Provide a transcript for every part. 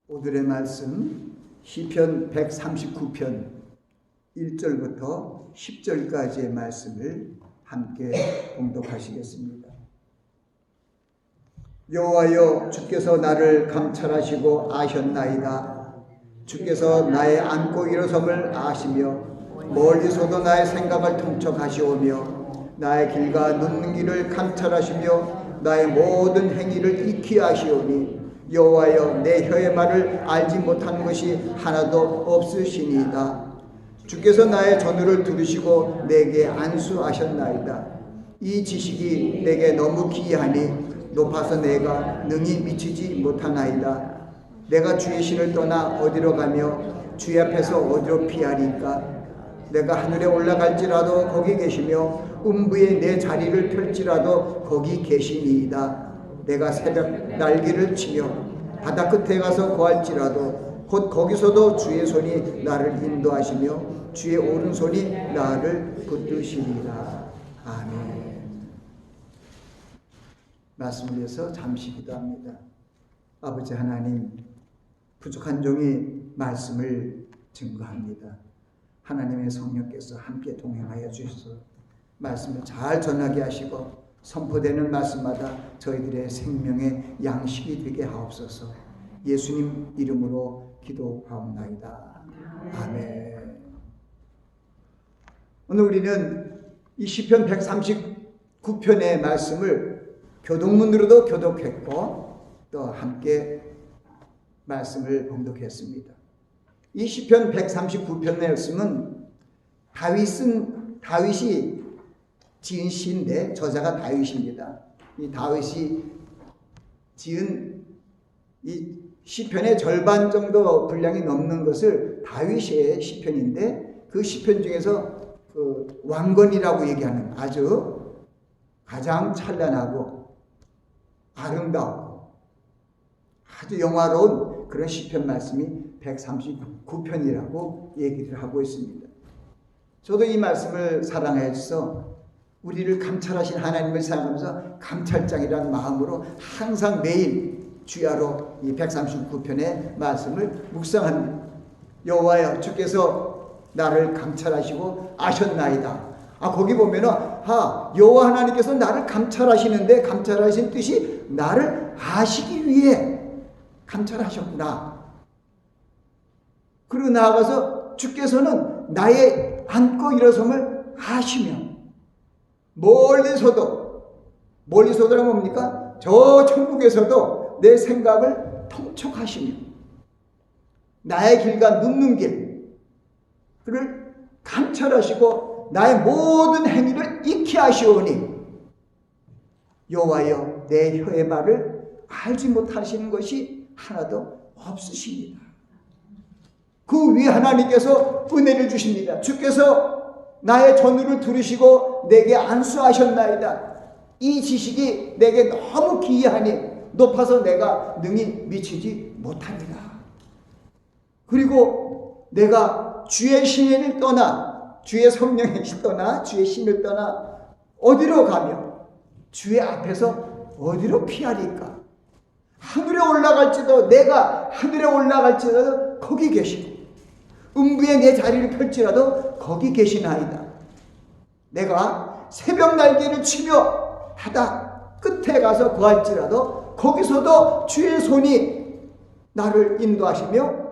오늘의 말씀 시편 139편 1절부터 10절까지의 말씀을 함께 봉독하시겠습니다. 여호와여, 주께서 나를 감찰하시고 아셨나이다. 주께서 나의 앉고 일어섬을 아시며 멀리서도 나의 생각을 통촉하시오며 나의 길과 눕는 길을 감찰하시며 나의 모든 행위를 익히 아시오니 여호와여, 내 혀의 말을 알지 못하는 것이 하나도 없으시니이다. 주께서 나의 전우를 들으시고 내게 안수하셨나이다. 이 지식이 내게 너무 기이하니 높아서 내가 능히 미치지 못하나이다. 내가 주의 신을 떠나 어디로 가며 주의 앞에서 어디로 피하리까? 내가 하늘에 올라갈지라도 거기 계시며 음부에 내 자리를 펼지라도 거기 계시니이다. 내가 새벽 날개를 치며 바다 끝에 가서 거할지라도 곧 거기서도 주의 손이 나를 인도하시며 주의 오른손이 나를 붙드시리라. 아멘. 말씀을 위해서 잠시 기도합니다. 아버지 하나님, 부족한 종이 말씀을 증거합니다. 하나님의 성령께서 함께 동행하여 주셔서 말씀을 잘 전하게 하시고 선포되는 말씀마다 저희들의 생명의 양식이 되게 하옵소서. 예수님 이름으로 기도하옵나이다. 아멘. 오늘 우리는 이 시편 139편의 말씀을 교독문으로도 교독했고 또 함께 말씀을 봉독했습니다. 이 시편 139편 말씀은 다윗이 지은 시인데 저자가 다윗입니다. 이 다윗이 지은 이 시편의 절반 정도 분량이 넘는 것을 다윗의 시편인데 그 시편 중에서 그 왕건이라고 얘기하는 아주 가장 찬란하고 아름다우고 아주 영화로운 그런 시편 말씀이 139편이라고 얘기를 하고 있습니다. 저도 이 말씀을 사랑해 주셔서 우리를 감찰하신 하나님을 생각하면서 감찰장이라는 마음으로 항상 매일 주야로 이 139편의 말씀을 묵상합니다. 여호와여, 주께서 나를 감찰하시고 아셨나이다. 거기 보면은 여호와 하나님께서 나를 감찰하시는데 감찰하신 뜻이 나를 아시기 위해 감찰하셨구나. 그리고 나아가서 주께서는 나의 앉고 일어섬을 아시며 멀리서도는 뭡니까? 저 천국에서도 내 생각을 통촉하시며 나의 길과 눕는 길을 감찰하시고 나의 모든 행위를 익히 아시오니 여호와여, 내 혀의 말을 알지 못하시는 것이 하나도 없으십니다. 그 위에 하나님께서 은혜를 주십니다. 주께서 나의 전우를 들으시고 내게 안수하셨나이다. 이 지식이 내게 너무 기이하니 높아서 내가 능히 미치지 못합니다. 그리고 내가 주의 신을 떠나 주의 성령의 떠나 주의 신을 떠나 어디로 가며 주의 앞에서 어디로 피하리까? 하늘에 올라갈지도 내가 하늘에 올라갈지라도 거기 계시고 음부에 내 자리를 펼지라도 거기 계시나이다. 내가 새벽 날개를 치며 바다 끝에 가서 거할지라도 거기서도 주의 손이 나를 인도하시며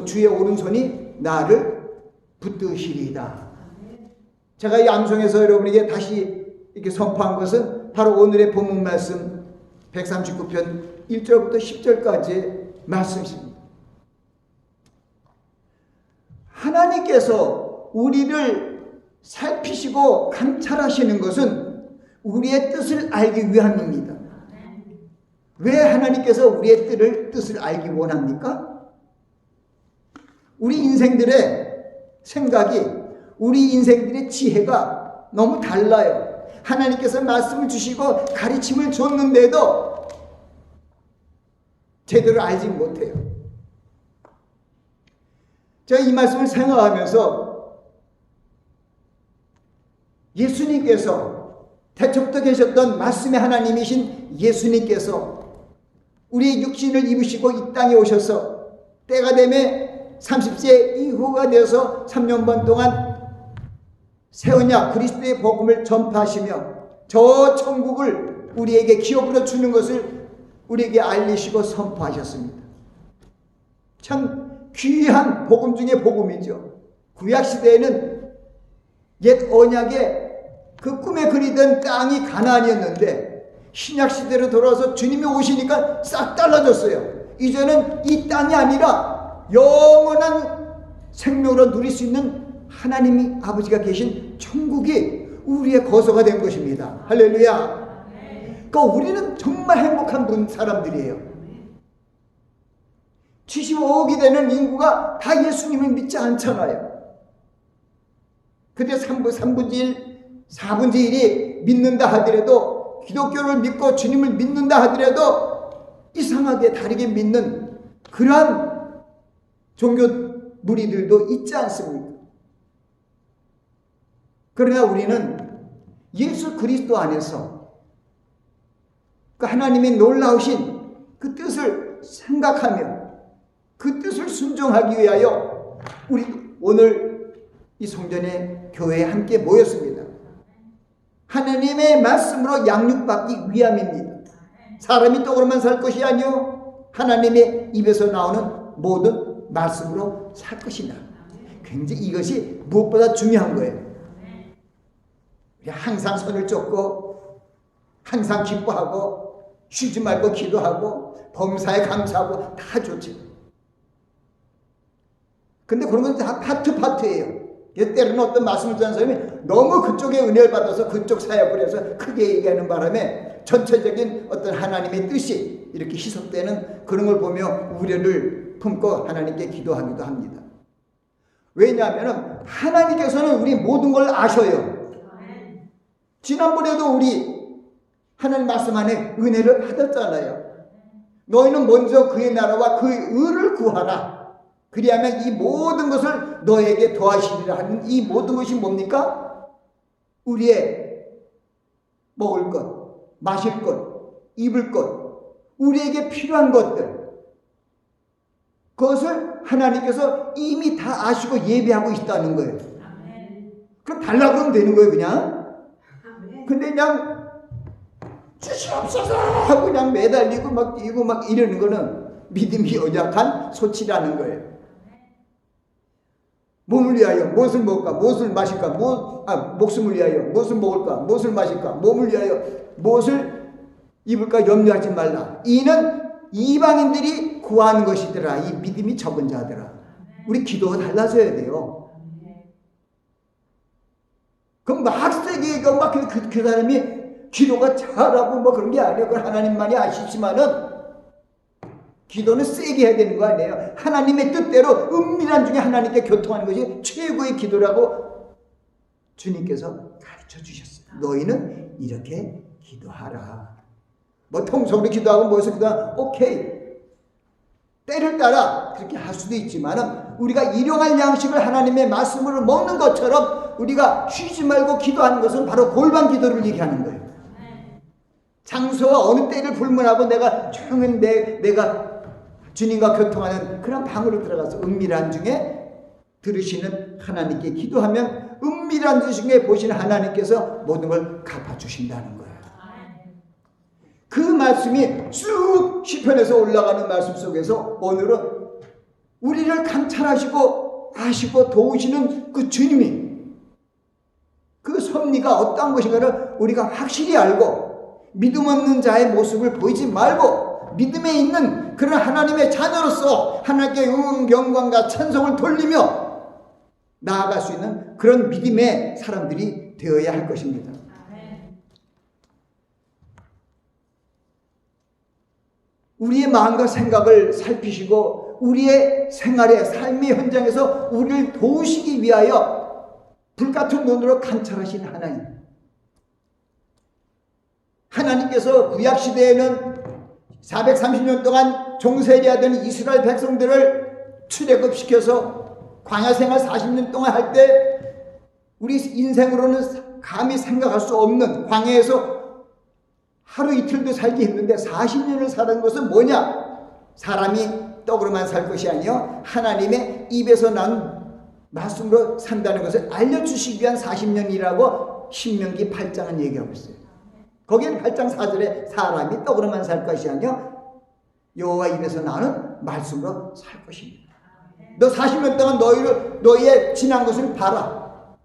주의 오른손이 나를 붙드시리이다. 제가 이 암송에서 여러분에게 다시 이렇게 선포한 것은 바로 오늘의 본문 말씀 139편 1절부터 10절까지의 말씀입니다. 하나님께서 우리를 살피시고 감찰하시는 것은 우리의 뜻을 알기 위함입니다. 왜 하나님께서 우리의 뜻을 알기 원합니까? 우리 인생들의 생각이, 우리 인생들의 지혜가 너무 달라요. 하나님께서 말씀을 주시고 가르침을 줬는데도 제대로 알지 못해요. 제가 이 말씀을 생각하면서 예수님께서 태초부터 계셨던 말씀의 하나님이신 예수님께서 우리의 육신을 입으시고 이 땅에 오셔서 때가 되면 30세 이후가 되어서 3년 반 동안 새 언약 그리스도의 복음을 전파하시며 저 천국을 우리에게 기업으로 주는 것을 우리에게 알리시고 선포하셨습니다. 참 귀한 복음 중에 복음이죠. 구약시대에는 옛 언약의 그 꿈에 그리던 땅이 가나안이었는데 신약시대로 돌아와서 주님이 오시니까 싹 달라졌어요. 이제는 이 땅이 아니라 영원한 생명으로 누릴 수 있는 하나님이 아버지가 계신 천국이 우리의 거소가 된 것입니다. 할렐루야. 그러니까 우리는 정말 행복한 사람들이에요. 75억이 되는 인구가 다 예수님을 믿지 않잖아요. 근데 3분의 1, 4분의 1이 믿는다 하더라도, 기독교를 믿고 주님을 믿는다 하더라도 이상하게 다르게 믿는 그러한 종교 무리들도 있지 않습니까? 그러나 우리는 예수 그리스도 안에서 그 하나님의 놀라우신 그 뜻을 생각하며 그 뜻을 순종하기 위하여 우리 오늘 이 성전의 교회에 함께 모였습니다. 하나님의 말씀으로 양육받기 위함입니다. 사람이 떡으로만 살 것이 아니요 하나님의 입에서 나오는 모든 말씀으로 살 것이다. 굉장히 이것이 무엇보다 중요한 거예요. 항상 손을 쫓고 항상 기뻐하고 쉬지 말고 기도하고 범사에 감사하고 다 좋지. 근데 그런 건 다 파트예요. 때로는 어떤 말씀을 듣는 사람이 너무 그쪽에 은혜를 받아서 그쪽 사역을 해서 크게 얘기하는 바람에 전체적인 어떤 하나님의 뜻이 이렇게 희석되는 그런 걸 보며 우려를 품고 하나님께 기도하기도 합니다. 왜냐하면 하나님께서는 우리 모든 걸 아셔요. 지난번에도 우리 하나님 말씀 안에 은혜를 받았잖아요. 너희는 먼저 그의 나라와 그의 의를 구하라. 그리하면 이 모든 것을 너에게 더하시리라 하는 이 모든 것이 뭡니까? 우리의 먹을 것, 마실 것, 입을 것, 우리에게 필요한 것들, 그것을 하나님께서 이미 다 아시고 예비하고 있다는 거예요. 그럼 달라고 그러면 되는 거예요, 그냥. 근데 그냥 주시옵소서 하고 그냥 매달리고 막 뛰고 막 이러는 거는 믿음이 연약한 소치라는 거예요. 몸을 위하여 무엇을 먹을까, 무엇을 마실까, 목숨을 위하여 무엇을 먹을까, 무엇을 마실까, 몸을 위하여 무엇을 입을까 염려하지 말라. 이는 이방인들이 구하는 것이더라. 이 믿음이 적은 자들아. 우리 기도가 달라져야 돼요. 그럼 막 세게 얘기하고 막 그 사람이 기도가 잘하고 뭐 그런 게 아니에요. 그걸 하나님만이 아시지만은 기도는 세게 해야 되는 거 아니에요. 하나님의 뜻대로 은밀한 중에 하나님께 교통하는 것이 최고의 기도라고 주님께서 가르쳐 주셨어요. 너희는 이렇게 기도하라. 뭐 통성으로 기도하고 뭐해서 기도하고 오케이. 때를 따라 그렇게 할 수도 있지만 우리가 일용할 양식을 하나님의 말씀으로 먹는 것처럼 우리가 쉬지 말고 기도하는 것은 바로 골방 기도를 얘기하는 거예요. 장소와 어느 때를 불문하고 내가 조용히 내가 주님과 교통하는 그런 방으로 들어가서 은밀한 중에 들으시는 하나님께 기도하면 은밀한 중에 보시는 하나님께서 모든 걸 갚아주신다는 거예요. 그 말씀이 쭉 시편에서 올라가는 말씀 속에서 오늘은 우리를 감찰하시고 아시고 도우시는 그 주님이 그 섭리가 어떠한 것인가를 우리가 확실히 알고 믿음 없는 자의 모습을 보이지 말고 믿음에 있는 그런 하나님의 자녀로서 하나님께 영광과 찬송을 돌리며 나아갈 수 있는 그런 믿음의 사람들이 되어야 할 것입니다. 우리의 마음과 생각을 살피시고 우리의 생활의 삶의 현장에서 우리를 도우시기 위하여 불같은 눈으로 관찰하신 하나님. 하나님께서 구약시대에는 430년 동안 종살이하던 이스라엘 백성들을 출애굽시켜서 광야생활 40년 동안 할 때 우리 인생으로는 감히 생각할 수 없는 광야에서 하루 이틀도 살기 힘든데 40년을 사는 것은 뭐냐? 사람이 떡으로만 살 것이 아니요 하나님의 입에서 난 말씀으로 산다는 것을 알려주시기 위한 40년이라고 신명기 8장은 얘기하고 있어요. 거기는 8장 4절에 사람이 떡으로만 살 것이 아니요 여호와 입에서 나는 말씀으로 살 것입니다. 너 40년 동안 너희의 지난 것을 봐라.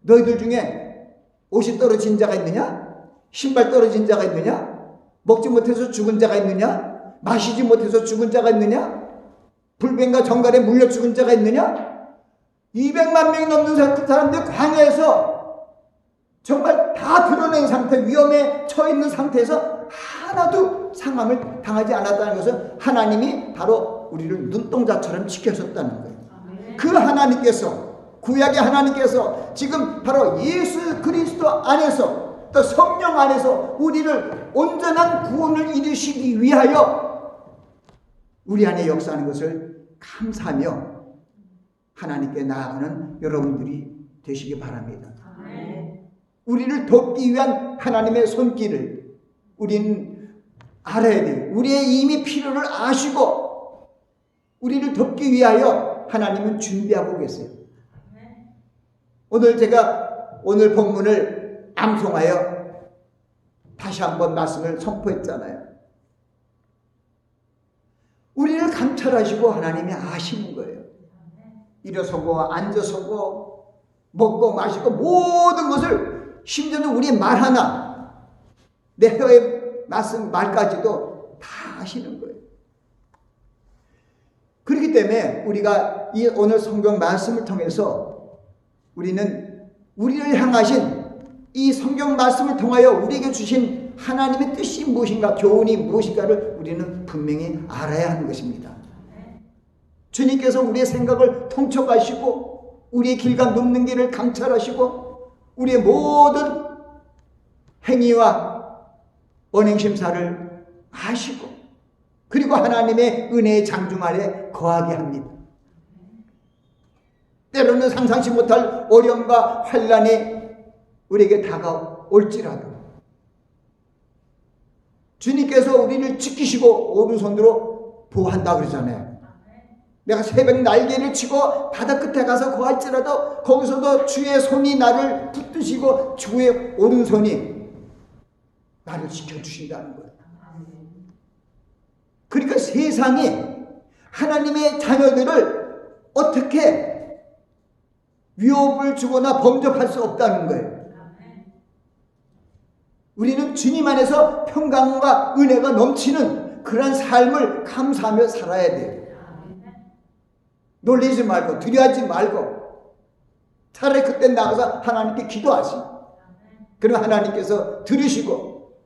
너희들 중에 옷이 떨어진 자가 있느냐? 신발 떨어진 자가 있느냐? 먹지 못해서 죽은 자가 있느냐? 마시지 못해서 죽은 자가 있느냐? 불뱀과 정갈에 물려 죽은 자가 있느냐? 200만 명이 넘는 사람들 광야에서 정말 다 드러낸 상태, 위험에 처해 있는 상태에서 하나도 상함을 당하지 않았다는 것은 하나님이 바로 우리를 눈동자처럼 지켜줬다는 거예요. 그 하나님께서, 구약의 하나님께서 지금 바로 예수 그리스도 안에서 또 성령 안에서 우리를 온전한 구원을 이루시기 위하여 우리 안에 역사하는 것을 감사하며 하나님께 나아가는 여러분들이 되시기 바랍니다. 우리를 돕기 위한 하나님의 손길을 우리는 알아야 돼요. 우리의 이미 필요를 아시고 우리를 돕기 위하여 하나님은 준비하고 계세요. 오늘 제가 오늘 본문을 암송하여 다시 한번 말씀을 선포했잖아요. 우리를 감찰하시고 하나님이 아시는 거예요. 일어서고 앉아서고 먹고 마시고 모든 것을 심지어는 우리의 말 하나 내 혀의 말까지도 다 아시는 거예요. 그렇기 때문에 우리가 이 오늘 성경 말씀을 통해서 우리는 우리를 향하신 이 성경 말씀을 통하여 우리에게 주신 하나님의 뜻이 무엇인가, 교훈이 무엇인가를 우리는 분명히 알아야 하는 것입니다. 주님께서 우리의 생각을 통촉하시고 우리의 길과 눕는 길을 감찰하시고 우리의 모든 행위와 언행심사를 아시고 그리고 하나님의 은혜의 장중 아래 거하게 합니다. 때로는 상상치 못할 어려움과 환난이 우리에게 다가올지라도 주님께서 우리를 지키시고 오른손으로 보호한다 그러잖아요. 내가 새벽 날개를 치고 바다 끝에 가서 거할지라도 거기서도 주의 손이 나를 붙드시고 주의 오른손이 나를 지켜주신다는 거예요. 그러니까 세상이 하나님의 자녀들을 어떻게 위협을 주거나 범접할 수 없다는 거예요. 우리는 주님 안에서 평강과 은혜가 넘치는 그런 삶을 감사하며 살아야 돼요. 놀리지 말고 두려워하지 말고 차라리 그때 나가서 하나님께 기도하시고 그럼 하나님께서 들으시고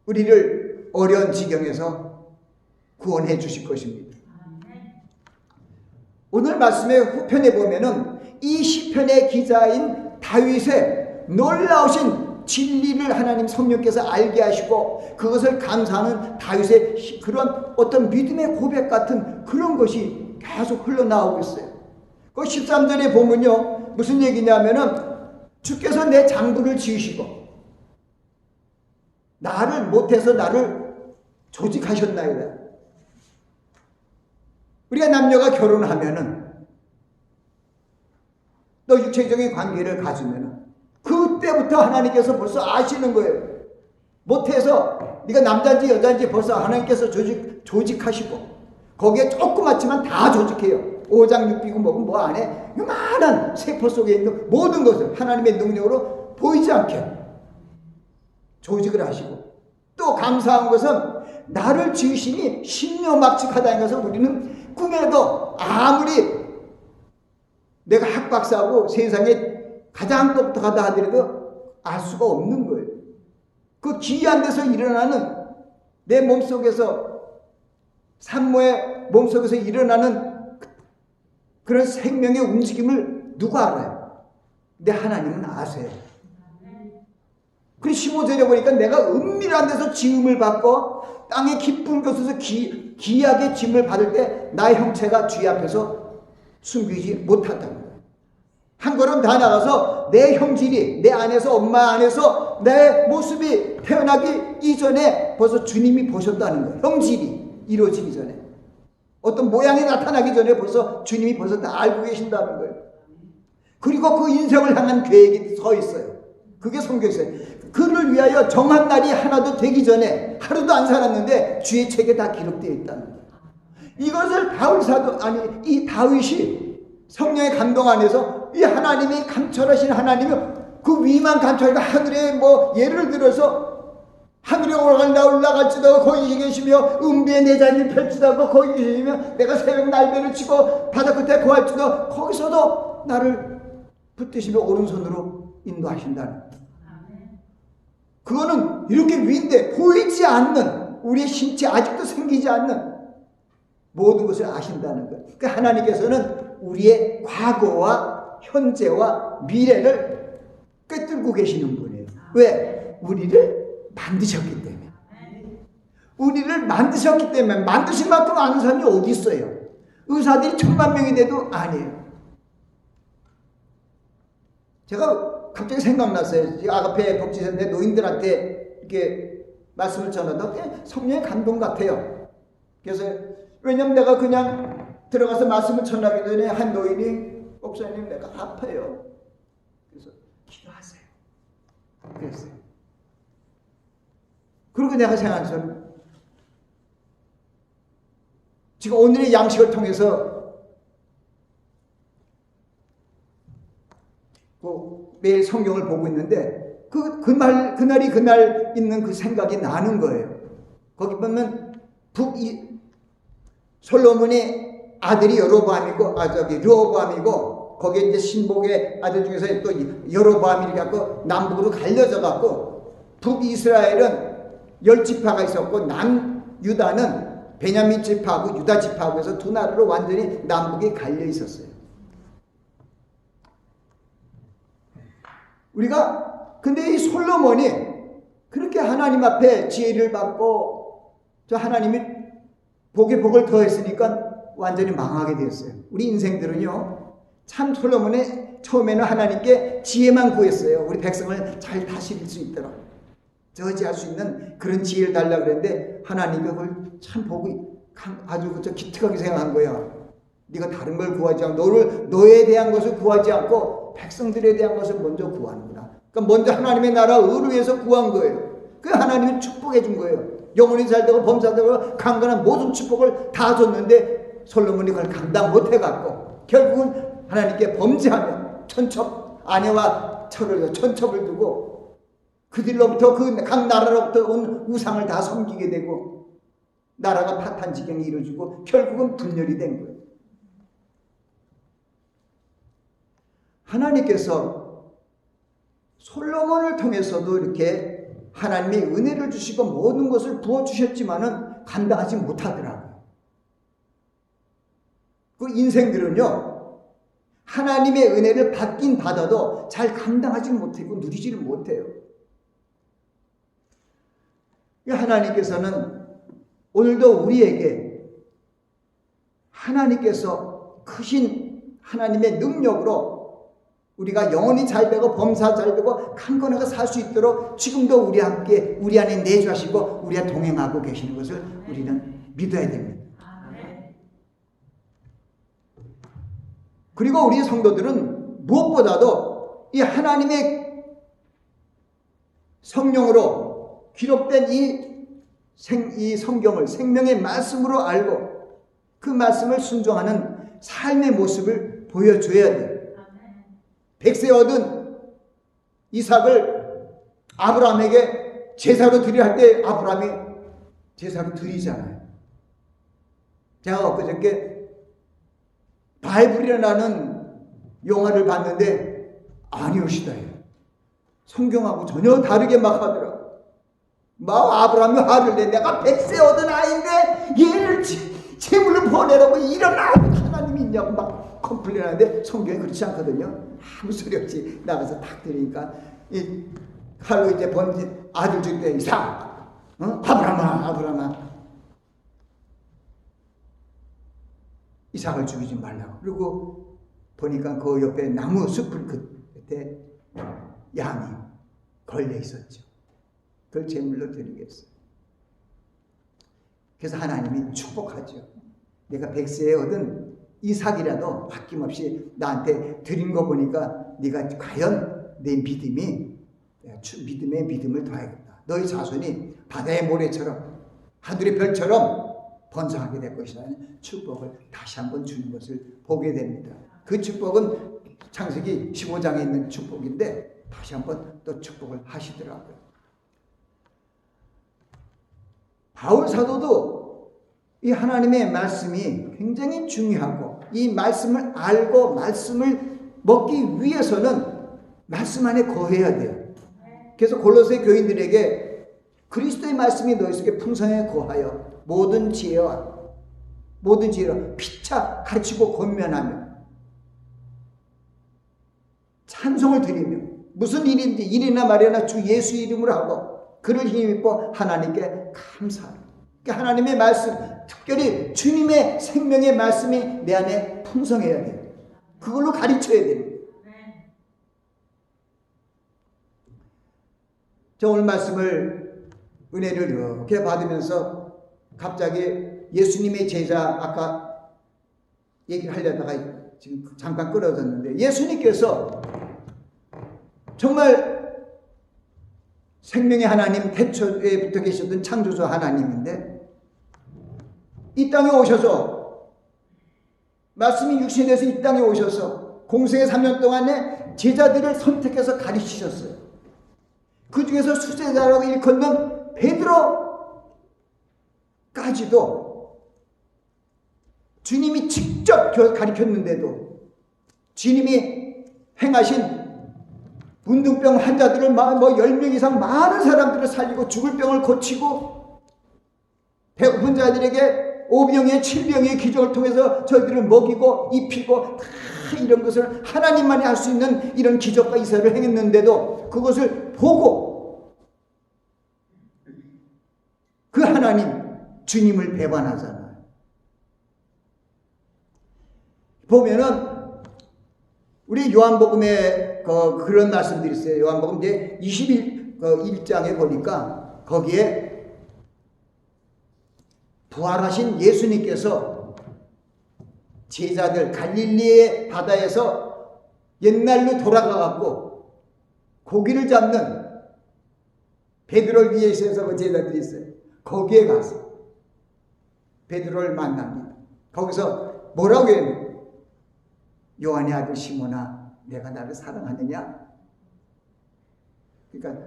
우리를 어려운 지경에서 구원해 주실 것입니다. 오늘 말씀의 후편에 보면은 이 시편의 기자인 다윗의 놀라우신 진리를 하나님 성령께서 알게 하시고 그것을 감사하는 다윗의 그런 어떤 믿음의 고백 같은 그런 것이 계속 흘러나오고 있어요. 그 13절에 보면요 무슨 얘기냐면은 주께서 내 장부를 지으시고 나를 못해서 나를 조직하셨나이다. 우리가 남녀가 결혼하면은 또 육체적인 관계를 가지면은 그때부터 하나님께서 벌써 아시는 거예요. 못해서 네가 남자인지 여자인지 벌써 하나님께서 조직하시고 거기에 조그맣지만 다 조직해요. 오장육비고 뭐 안에 요만한 세포 속에 있는 모든 것을 하나님의 능력으로 보이지 않게 조직을 하시고 또 감사한 것은 나를 지으심이 신묘막측하다는 것을 우리는 꿈에도 아무리 내가 학박사고 세상에 가장 똑똑하다 하더라도 알 수가 없는 거예요. 그 기이한 데서 일어나는 내 몸속에서 산모의 몸속에서 일어나는 그런 생명의 움직임을 누가 알아요? 근데 하나님은 아세요. 그리고 15절에 보니까 내가 은밀한 데서 지음을 받고 땅의 깊은 곳에서 기이하게 짐을 받을 때 나의 형체가 주의 앞에서 숨기지 못한다는 거예요. 한 걸음 다 나가서 내 형질이 내 안에서 엄마 안에서 내 모습이 태어나기 이전에 벌써 주님이 보셨다는 거예요. 형질이 이루어지기 전에 어떤 모양이 나타나기 전에 벌써 주님이 벌써 다 알고 계신다는 거예요. 그리고 그 인생을 향한 계획이 서 있어요. 그게 성경에 있어요. 그를 위하여 정한 날이 하나도 되기 전에 하루도 안 살았는데 주의 책에 다 기록되어 있다는 거예요. 이것을 이 다윗이 성령의 감동 안에서 이 하나님이 감찰하신 하나님이 그 위만 감찰하고 하늘에 뭐 예를 들어서 하늘에 올라갈지도 거기 계시며 음비에 내 잔을 펼치다고 거기 계시며 내가 새벽 날개를 치고 바다 끝에 거할지도 거기서도 나를 붙드시며 오른손으로 인도하신다는 거예요. 그거는 이렇게 위인데 보이지 않는 우리의 신체 아직도 생기지 않는 모든 것을 아신다는 거예요. 그러니까 하나님께서는 우리의 과거와 현재와 미래를 꿰뚫고 계시는 분이에요. 왜? 우리를 만드셨기 때문에. 우리를 만드셨기 때문에. 만드신 만큼 아는 사람이 어디 있어요? 의사들이 1000,000명이 돼도 아니에요. 제가 갑자기 생각났어요. 아가페 복지센터 노인들한테 이렇게 말씀을 전하다 성령의 감동 같아요. 그래서 왜냐면 내가 그냥 들어가서 말씀을 전하기 전에 한 노인이 목사님 내가 아파요. 그래서 기도하세요. 그랬어요. 그리고 내가 생각했어요. 지금 오늘의 양식을 통해서 매일 성경을 보고 있는데 그날이 그날 있는 그 생각이 나는 거예요. 거기 보면 솔로몬의 아들이 르호보암이고 거기에 이제 신복의 아들 중에서 또 여로보암이 갖고 남북으로 갈려져 갖고 북이스라엘은 10지파가 있었고 남유다는 베냐민 지파하고 유다 지파하고 해서 두 나라로 완전히 남북이 갈려 있었어요. 근데 이 솔로몬이 그렇게 하나님 앞에 지혜를 받고 저 하나님이 복에 복을 더했으니까 완전히 망하게 되었어요. 우리 인생들은요, 참 솔로몬이 처음에는 하나님께 지혜만 구했어요. 우리 백성을 잘 다스릴 수 있도록 저지할 수 있는 그런 지혜를 달라고 그랬는데 하나님이 그걸 참 보고 아주 기특하게 생각한 거야. 네가 다른 걸 구하지 않고 너에 대한 것을 구하지 않고 백성들에 대한 것을 먼저 구하는구나. 그러니까 먼저 하나님의 나라 의를 위해서 구한 거예요. 그 하나님이 축복해 준 거예요. 영혼이 잘되고 범사되고 강건한 모든 축복을 다 줬는데 솔로몬이 그걸 감당 못해갖고 결국은 하나님께 범죄하며 아내와 천첩을 두고 그들로부터 각 나라로부터 온 우상을 다 섬기게 되고 나라가 파탄지경이 이루어지고 결국은 분열이 된 거예요. 하나님께서 솔로몬을 통해서도 이렇게 하나님의 은혜를 주시고 모든 것을 부어주셨지만은 감당하지 못하더라고요. 그 인생들은요, 하나님의 은혜를 받긴 받아도 잘 감당하지 못하고 누리지를 못해요. 하나님께서는 오늘도 우리에게 하나님께서 크신 하나님의 능력으로 우리가 영혼이 잘 되고 범사 잘 되고 강건하게 살 수 있도록 지금도 우리 함께 우리 안에 내주하시고 우리와 동행하고 계시는 것을 우리는 믿어야 됩니다. 그리고 우리 성도들은 무엇보다도 이 하나님의 성령으로 기록된 이 성경을 생명의 말씀으로 알고 그 말씀을 순종하는 삶의 모습을 보여줘야 돼요. 100세 얻은 이삭을 아브라함에게 제사로 드리려 할 때 아브라함이 제사로 드리잖아요. 제가 엊그저께 바이블이라는 영화를 봤는데 아니오시다예요. 성경하고 전혀 다르게 막 하더라고요. 아브라함이 화를 내. 내가 100세 얻은 아이인데 얘를 제물로 보내라고 이런 하나님이 있냐고 막 컴플레인하는데 성경이 그렇지 않거든요. 아무 소리 없이 나가서 탁 드리니까 이 칼로 이제 아들 줄 때 이삭, 아브라함아 이삭을 죽이지 말라고. 그리고 보니까 그 옆에 나무 숲을 끝에 양이 걸려 있었죠. 그걸 제물로 드리겠어요. 그래서 하나님이 축복하죠. 내가 100세에 얻은 이삭이라도 아낌없이 나한테 드린 거 보니까 네가 과연 내 믿음의 믿음을 더하겠다. 너희 자손이 바다의 모래처럼 하늘의 별처럼 번성하게 될 것이라는 축복을 다시 한번 주는 것을 보게 됩니다. 그 축복은 창세기 15장에 있는 축복인데 다시 한번 또 축복을 하시더라고요. 바울 사도도 이 하나님의 말씀이 굉장히 중요하고 이 말씀을 알고 말씀을 먹기 위해서는 말씀 안에 거해야 돼요. 그래서 골로새 교인들에게 그리스도의 말씀이 너희 속에 풍성하게 거하여 모든 지혜로 피차 가르치고 권면하며 찬송을 드리며 무슨 일인지 일이나 말이나 주 예수 이름으로 하고 그를 힘입어 하나님께 감사하라. 그러니까 하나님의 말씀, 특별히 주님의 생명의 말씀이 내 안에 풍성해야 돼요. 그걸로 가르쳐야 돼요. 저 오늘 말씀을 은혜를 이렇게 받으면서 갑자기 예수님의 제자 아까 얘기를 하려다가 지금 잠깐 끊어졌는데 예수님께서 정말 생명의 하나님 태초에부터 계셨던 창조주 하나님인데 이 땅에 오셔서 말씀이 육신이 돼서 이 땅에 오셔서 공생의 3년 동안에 제자들을 선택해서 가르치셨어요. 그 중에서 수제자라고 일컫는 베드로까지도 주님이 직접 가르쳤는데도 주님이 행하신 문둥병 환자들을 10명 이상 많은 사람들을 살리고 죽을 병을 고치고 배고픈 자들에게 5병의 7병의 기적을 통해서 저희들을 먹이고 입히고 다 이런 것을 하나님만이 할 수 있는 이런 기적과 이사를 행했는데도 그것을 보고 그 하나님 주님을 배반하잖아요. 보면은 우리 요한복음에 그런 말씀들이 있어요. 요한복음 이제 21장에 보니까 거기에 부활하신 예수님께서 제자들 갈릴리의 바다에서 옛날로 돌아가갖고 고기를 잡는 베드로를 위해서 그 제자들이 있어요. 거기에 가서 베드로를 만납니다. 거기서 뭐라고 해요? 요한의 아들 시몬아, 내가 나를 사랑하느냐? 그러니까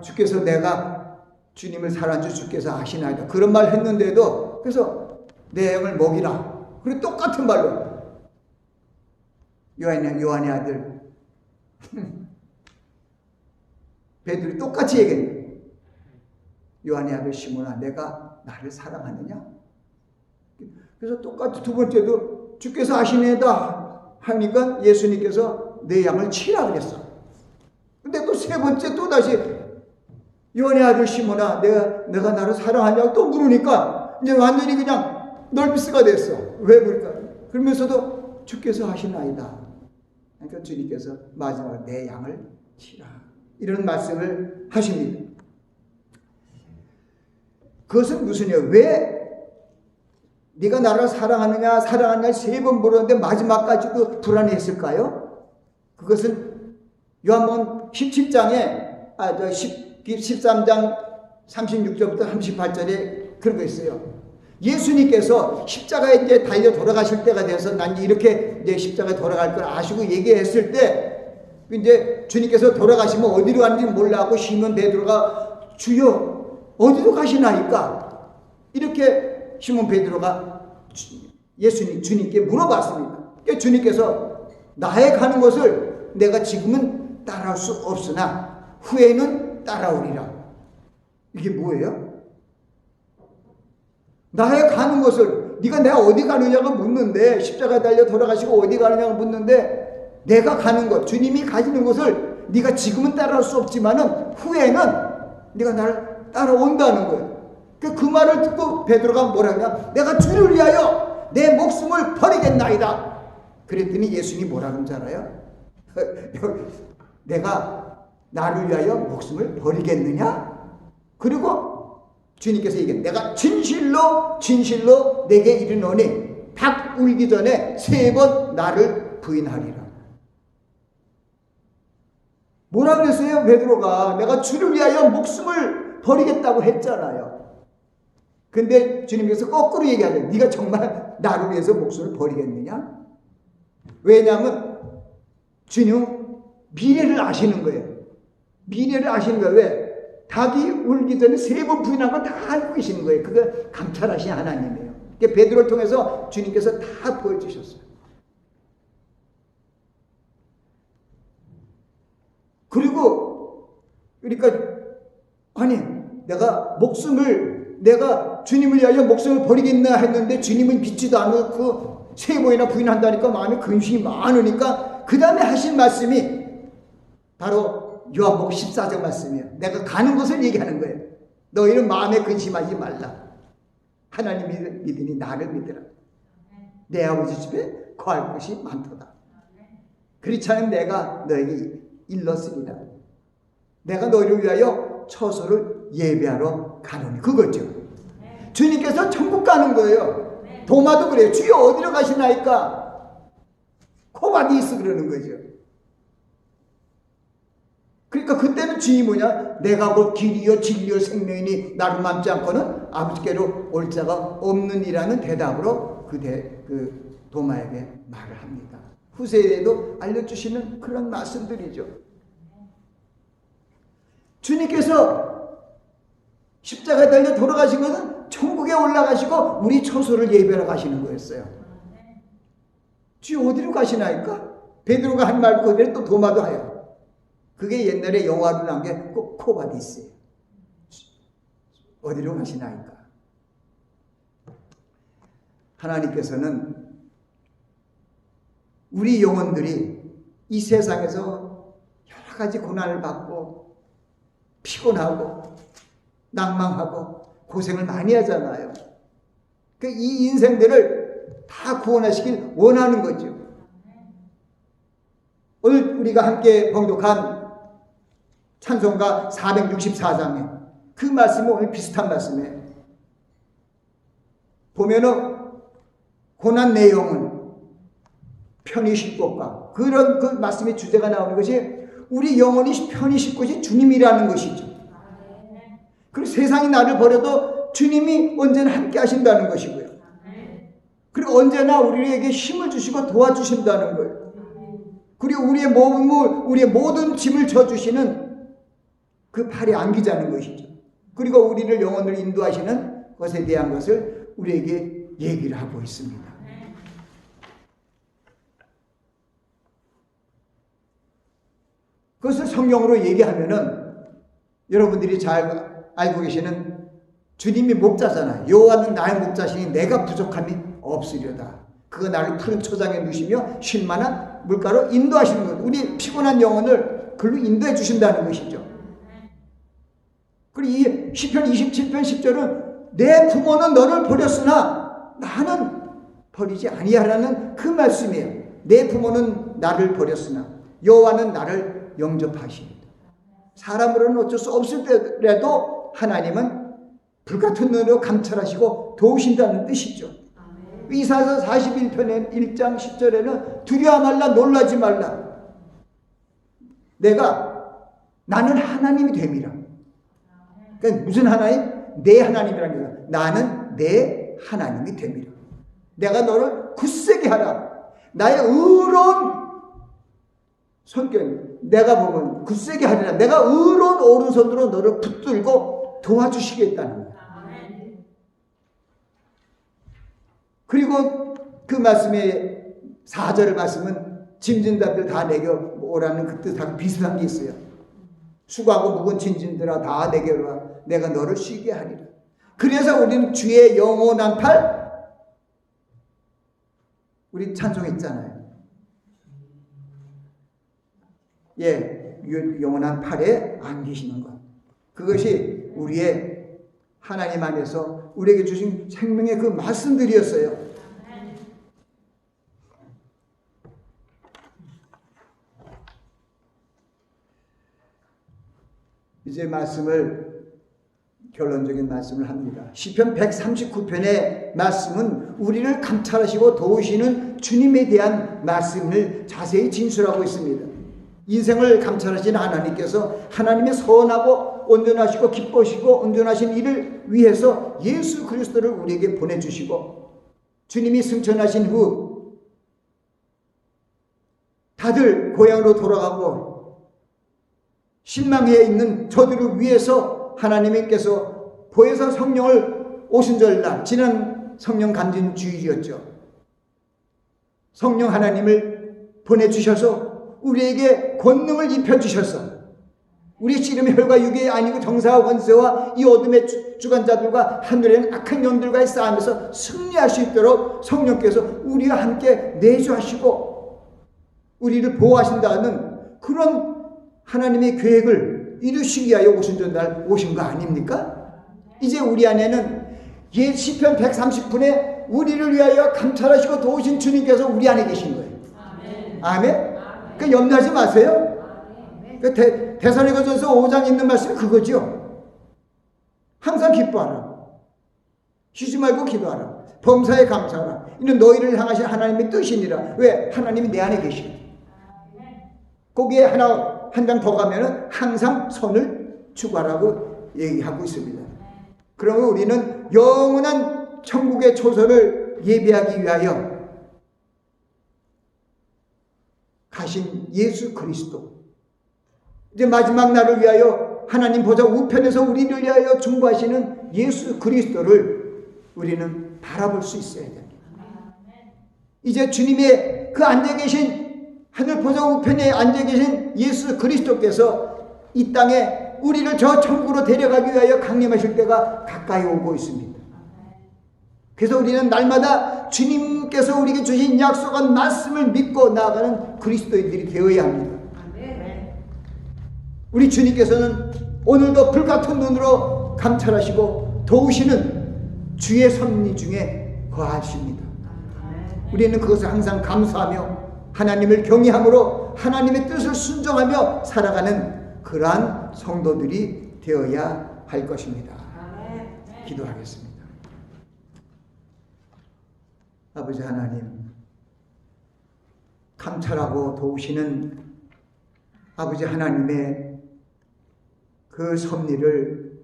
주께서 내가 주님을 사랑한 줄 주께서 아시나이다. 그런 말 했는데도 그래서 내 영을 먹이라. 그리고 똑같은 말로 요한의 아들 베드로이 똑같이 얘기해요. 요한의 아들 시몬아, 내가 나를 사랑하느냐? 그래서 똑같이 두 번째도 주께서 아시네다 하니까 예수님께서 내 양을 치라 그랬어. 근데 또 세 번째 또 다시 요한의 아들 시몬아, 내가 나를 사랑하냐고 또 물으니까 이제 완전히 그냥 널비스가 됐어. 왜 그럴까? 그러면서도 주께서 하시나이다. 그러니까 주님께서 마지막으로 내 양을 치라. 이런 말씀을 하십니다. 그것은 무슨이에요? 왜 네가 나를 사랑하느냐 세 번 물었는데 마지막까지도 불안했을까요? 그것은 요한복음 17장에 13장 36절부터 38절에 그런 거 있어요. 예수님께서 십자가에 이제 달려 돌아가실 때가 돼서 난 이렇게 이제 십자가에 돌아갈 걸 아시고 얘기했을 때 이제 주님께서 돌아가시면 어디로 가는지 몰라하고 시몬 베드로가 주여 어디로 가시나이까? 이렇게 시몬 베드로가 주님께 물어봤습니다. 그러니까 주님께서 나의 가는 것을 내가 지금은 따라올 수 없으나 후에는 따라오리라. 이게 뭐예요? 나의 가는 것을 내가 어디 가느냐고 묻는데 십자가에 달려 돌아가시고 어디 가느냐고 묻는데 내가 가는 것, 주님이 가시는 것을 네가 지금은 따라올 수 없지만은 후에는 네가 나를 따라온다는 거예요. 그 말을 듣고 베드로가 뭐라 하냐? 내가 주를 위하여 내 목숨을 버리겠나이다. 그랬더니 예수님이 뭐라 그런 줄 알아요? 내가 나를 위하여 목숨을 버리겠느냐? 그리고 주님께서 얘기해, 내가 진실로 진실로 내게 이르노니 닭 울기 전에 3번 나를 부인하리라. 뭐라 그랬어요? 베드로가 내가 주를 위하여 목숨을 버리겠다고 했잖아요. 근데 주님께서 거꾸로 얘기하죠. 네가 정말 나를 위해서 목숨을 버리겠느냐? 왜냐하면 주님은 미래를 아시는 거예요. 미래를 아시는 거예요. 왜? 닭이 울기 전에 3번 부인한 건 다 알고 계시는 거예요. 그거 감찰하신 하나님이에요. 베드로를 통해서 주님께서 다 보여주셨어요. 그리고 그러니까 아니 내가 주님을 위하여 목숨을 버리겠나 했는데 주님은 믿지도 않고 3번이나 부인한다니까 마음에 근심이 많으니까 그 다음에 하신 말씀이 바로 요한복음 14장 말씀이에요. 내가 가는 곳을 얘기하는 거예요. 너희는 마음에 근심하지 말라. 하나님 믿으니 나를 믿으라. 내 아버지 집에 거할 곳이 많도다. 그렇지 않으면 내가 너에게 일렀으리라. 내가 너희를 위하여 처소를 예배하러 가노니. 그거죠. 주님께서 천국 가는 거예요. 도마도 그래요. 주여 어디로 가시나이까? 코바디스 그러는 거죠. 그러니까 그때는 주님이 뭐냐? 내가 곧 길이요 진리요 생명이니 나를 맘지 않고는 아버지께로 올 자가 없느니라는 대답으로 그 도마에게 말을 합니다. 후세에도 알려주시는 그런 말씀들이죠. 주님께서 십자가에 달려 돌아가신 것은 천국에 올라가시고 우리 처소를 예배하러 가시는 거였어요. 주여 어디로 가시나이까? 베드로가 한 말 그대로 또 도마도 해요. 그게 옛날에 영화로 나온 게 코바디스예요. 어디로 가시나이까? 하나님께서는 우리 영혼들이 이 세상에서 여러 가지 고난을 받고 피곤하고 낭망하고 고생을 많이 하잖아요. 이 인생들을 다 구원하시길 원하는 거죠. 오늘 우리가 함께 봉독한 찬송가 464장에 그 말씀이 오늘 비슷한 말씀이에요. 보면은 고난 내용은 편히 쉴 곳과 그런 그 말씀의 주제가 나오는 것이 우리 영혼이 편히 쉴 곳이 주님이라는 것이죠. 그리고 세상이 나를 버려도 주님이 언제나 함께 하신다는 것이고요. 그리고 언제나 우리에게 힘을 주시고 도와주신다는 거예요. 그리고 우리의 몸을, 우리의 모든 짐을 져주시는 그 팔에 안기자는 것이죠. 그리고 우리를 영혼을 인도하시는 것에 대한 것을 우리에게 얘기를 하고 있습니다. 그것을 성경으로 얘기하면은 여러분들이 잘 알고 계시는 주님이 목자잖아요. 여호와는 나의 목자시니 내가 부족함이 없으려다. 그가 나를 푸른 초장에 누시며 쉴 만한 물가로 인도하시는 것. 우리 피곤한 영혼을 그로 인도해 주신다는 것이죠. 그리고 이 시편 27편 10절은 내 부모는 너를 버렸으나 나는 버리지 아니하라는 그 말씀이에요. 내 부모는 나를 버렸으나 여호와는 나를 영접하시리다. 사람으로는 어쩔 수 없을 때라도 하나님은 불같은 눈으로 감찰하시고 도우신다는 뜻이죠. 이사야서 41편의 1장 10절에는 두려워 말라 놀라지 말라. 나는 하나님이 됨이라. 그러니까 무슨 하나님? 내 하나님이라는 거예요. 나는 내 하나님이 됨이라. 내가 너를 굳세게 하라. 나의 의로운 손길 내가 보면 굳세게 하리라. 내가 의로운 오른손으로 너를 붙들고 도와주시겠다는 거예요. 그리고 그 말씀의 4절 말씀은 짐진 자들 다 내게 오라는 그 뜻하고 비슷한 게 있어요. 수고하고 무거운 짐진들아 다 내게로 와. 내가 너를 쉬게 하리라. 그래서 우리는 주의 영원한 팔, 우리 찬송했잖아요. 예, 영원한 팔에 안기시는 것. 그것이 우리의 하나님 안에서 우리에게 주신 생명의 그 말씀들이었어요. 이제 결론적인 말씀을 합니다. 시편 139편의 말씀은 우리를 감찰하시고 도우시는 주님에 대한 말씀을 자세히 진술하고 있습니다. 인생을 감찰하시는 하나님께서 하나님의 선하고 온전하시고 기쁘시고 온전하신 일을 위해서 예수 그리스도를 우리에게 보내주시고, 주님이 승천하신 후 다들 고향으로 돌아가고 신망해 있는 저들을 위해서 하나님께서 보혜사 성령을 오순절날, 지난 성령 간증 주일이었죠, 성령 하나님을 보내주셔서 우리에게 권능을 입혀주셔서 우리 씨름의 혈과 육이 아니고 정사와 권세와 이 어둠의 주관자들과 하늘에는 악한 영들과의 싸움에서 승리할 수 있도록 성령께서 우리와 함께 내주하시고 우리를 보호하신다는 그런 하나님의 계획을 이루시기 위하여 오순절날 오신 거 아닙니까? 이제 우리 안에는 시편 130편에 우리를 위하여 감찰하시고 도우신 주님께서 우리 안에 계신 거예요. 아멘. 그러니까 염려하지 마세요. 데살로니가전서 5장 있는 말씀이 그거죠. 항상 기뻐하라. 쉬지 말고 기도하라. 범사에 감사하라. 이는 너희를 향하신 하나님의 뜻이니라. 왜? 하나님이 내 안에 계시거든. 거기에 한 장 더 가면은 항상 선을 추구하라고 얘기하고 있습니다. 그러면 우리는 영원한 천국의 초소를 예비하기 위하여 가신 예수 그리스도, 이제 마지막 날을 위하여 하나님 보좌 우편에서 우리를 위하여 중보하시는 예수 그리스도를 우리는 바라볼 수 있어야 됩니다. 이제 주님의 그 앉아 계신 하늘 보좌 우편에 앉아 계신 예수 그리스도께서 이 땅에 우리를 저 천국으로 데려가기 위하여 강림하실 때가 가까이 오고 있습니다. 그래서 우리는 날마다 주님께서 우리에게 주신 약속한 말씀을 믿고 나아가는 그리스도인들이 되어야 합니다. 우리 주님께서는 오늘도 불같은 눈으로 감찰하시고 도우시는 주의 섭리 중에 거하십니다. 우리는 그것을 항상 감사하며 하나님을 경외함으로 하나님의 뜻을 순종하며 살아가는 그러한 성도들이 되어야 할 것입니다. 기도하겠습니다. 아버지 하나님, 감찰하고 도우시는 아버지 하나님의 그 섭리를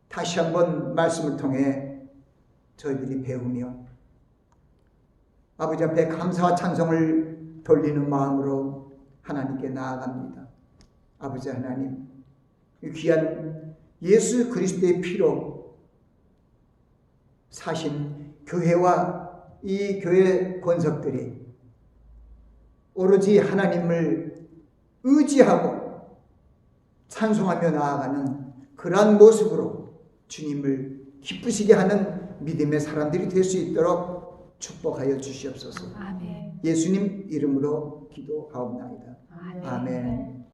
다시 한번 말씀을 통해 저희들이 배우며 아버지 앞에 감사와 찬송을 돌리는 마음으로 하나님께 나아갑니다. 아버지 하나님, 이 귀한 예수 그리스도의 피로 사신 교회와 이 교회 권석들이 오로지 하나님을 의지하고 찬송하며 나아가는 그러한 모습으로 주님을 기쁘시게 하는 믿음의 사람들이 될 수 있도록 축복하여 주시옵소서. 아멘. 예수님 이름으로 기도하옵나이다. 아멘. 아멘.